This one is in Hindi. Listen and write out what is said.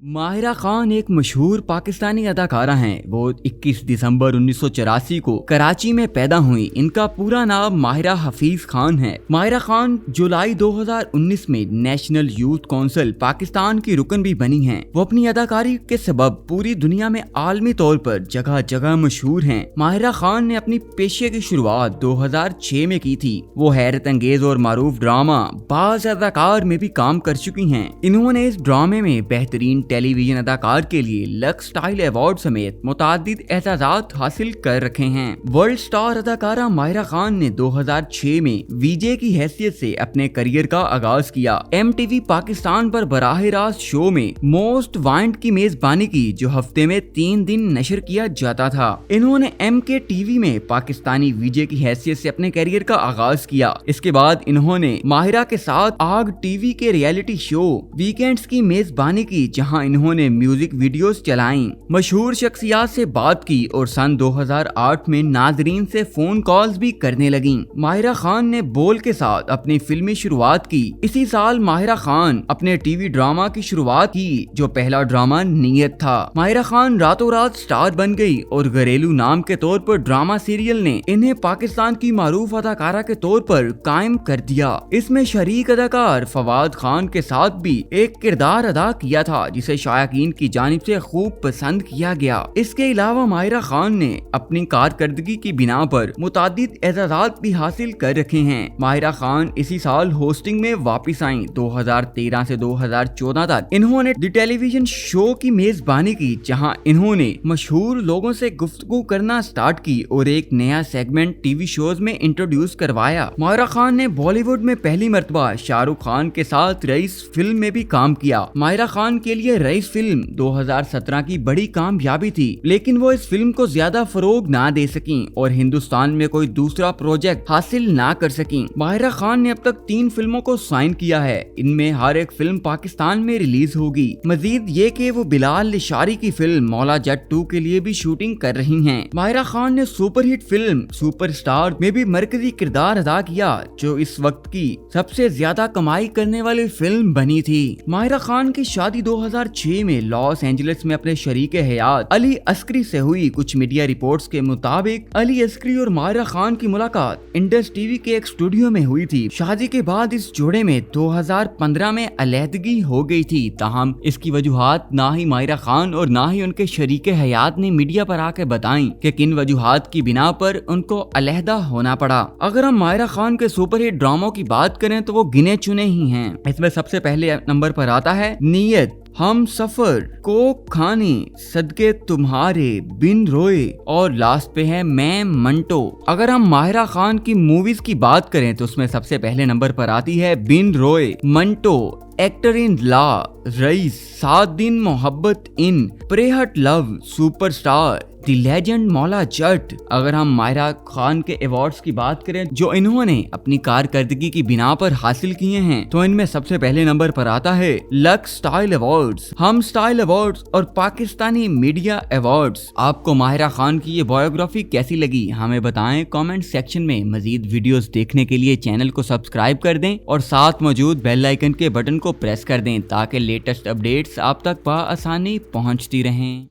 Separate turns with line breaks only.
माहिरा खान एक मशहूर पाकिस्तानी अदाकारा हैं। वो 21 दिसंबर 1984 को कराची में पैदा हुई। इनका पूरा नाम माहिरा हफीज खान है। माहिरा खान जुलाई 2019 में नेशनल यूथ काउंसिल पाकिस्तान की रुकन भी बनी हैं। वो अपनी अदाकारी के सबब पूरी दुनिया में आलमी तौर पर जगह जगह मशहूर हैं। माहिरा खान ने अपनी पेशे की शुरुआत 2006 में की थी। वो हैरत अंगेज और मारूफ ड्रामा बाज अदाकार में भी काम कर चुकी हैं। इन्होंने इस ड्रामे में बेहतरीन टेलीविजन अदाकार के लिए लक्स स्टाइल अवार्ड समेत मुतादिद एजाज़ात हासिल कर रखे हैं। वर्ल्ड स्टार अदाकारा माहिरा खान ने 2006 में वीजे की हैसियत से अपने करियर का आगाज किया। MTV पाकिस्तान पर बराह रास्त शो में मोस्ट वांटेड की मेजबानी की, जो हफ्ते में 3 दिन नशर किया जाता था। इन्होंने MKTV में पाकिस्तानी वीजे की हैसियत से अपने करियर का आगाज किया। इसके बाद इन्होंने माहिरा के साथ आग टीवी के रियलिटी शो वीकेंड्स की मेजबानी की, जहां इन्होंने म्यूजिक वीडियोस चलाई, मशहूर शख्सियात से बात की और सन 2008 में नाजरीन से फोन कॉल्स भी करने लगी। माहिरा खान ने बोल के साथ अपनी फिल्मी शुरुआत की। इसी साल माहिरा खान अपने टीवी ड्रामा की शुरुआत की, जो पहला ड्रामा नीयत था। माहिरा खान रातों रात स्टार बन गई और घरेलू नाम के तौर पर ड्रामा सीरियल ने इन्हें पाकिस्तान की मारूफ अदाकारा के तौर पर कायम कर दिया। इसमें शरीक अदाकार फवाद खान के साथ भी एक किरदार अदा किया था, जिसे शायकीन की जानिब से खूब पसंद किया गया। इसके अलावा माहिरा खान ने अपनी कारकर्दगी की बिना पर मुतादिद एजाज़ात भी हासिल कर रखे हैं। माहिरा खान इसी साल होस्टिंग में वापस आई। 2013 से 2014 तक इन्होंने द टेलीविजन शो की मेजबानी की, जहां इन्होंने मशहूर लोगों से गुफ्तगू करना स्टार्ट की और एक नया सेगमेंट टीवी शोज में इंट्रोड्यूस करवाया। माहिरा खान ने बॉलीवुड में पहली मर्तबा शाहरुख खान के साथ रईस फिल्म में भी काम किया। माहिरा खान के लिए रईस फिल्म 2017 की बड़ी कामयाबी थी, लेकिन वो इस फिल्म को ज्यादा फरोग ना दे सकी और हिंदुस्तान में कोई दूसरा प्रोजेक्ट हासिल ना कर सकी। माहिरा खान ने अब तक 3 फिल्मों को साइन किया है। इनमें हर एक फिल्म पाकिस्तान में रिलीज होगी। मजीद ये कि वो बिलाल लिशारी की फिल्म मौला जट 2 के लिए भी शूटिंग कर रही हैं। माहिरा खान ने सुपरहिट फिल्म सुपरस्टार में भी मरकजी किरदार अदा किया, जो इस वक्त की सबसे ज्यादा कमाई करने वाली फिल्म बनी थी। माहिरा खान की शादी 2006 में लॉस एंजलिस में अपने शरीक हयात अली अस्करी से हुई। कुछ मीडिया रिपोर्ट्स के मुताबिक अली अस्करी और माहिरा खान की मुलाकात इंडस टीवी के एक स्टूडियो में हुई थी। शादी के बाद इस जोड़े में 2015 में अलहदगी हो गई थी। ताहम इसकी वजूहात ना ही माहिरा खान और ना ही उनके शरीक हयात ने मीडिया पर आके बताई कि किन वजूहात की बिना पर उनको अलहदा होना पड़ा। अगर हम माहिरा खान के सुपरहिट ड्रामों की बात करें तो वो गिने चुने ही हैं। इसमें सबसे पहले नंबर पर आता है नीयत, हम सफर, कोक खाने, सदके तुम्हारे, बिन रोए और लास्ट पे है मैं मंटो। अगर हम माहिरा खान की मूवीज की बात करें तो उसमें सबसे पहले नंबर पर आती है बिन रोए, Manto, actor in La, rice, 7 दिन मोहब्बत इन, प्रेहट love, superstar, the legend Maula Jatt. अगर हम माहिरा खान के अवार्ड्स की बात करें जो इन्होंने अपनी कारकर्दगी की बिना पर हासिल किए हैं, तो इनमें सबसे पहले नंबर पर आता है लक्स स्टाइल अवार्ड्स, हम स्टाइल अवार्ड्स और पाकिस्तानी मीडिया अवार्ड्स। आपको माहिरा खान की ये बायोग्राफी कैसी लगी हमें बताएं कमेंट सेक्शन में। मजीद वीडियोस देखने के लिए चैनल को सब्सक्राइब कर दें और साथ मौजूद बेल आइकन के बटन को प्रेस कर दें, ताकि लेटेस्ट अपडेट्स आप तक बआसानी पहुंचती रहें।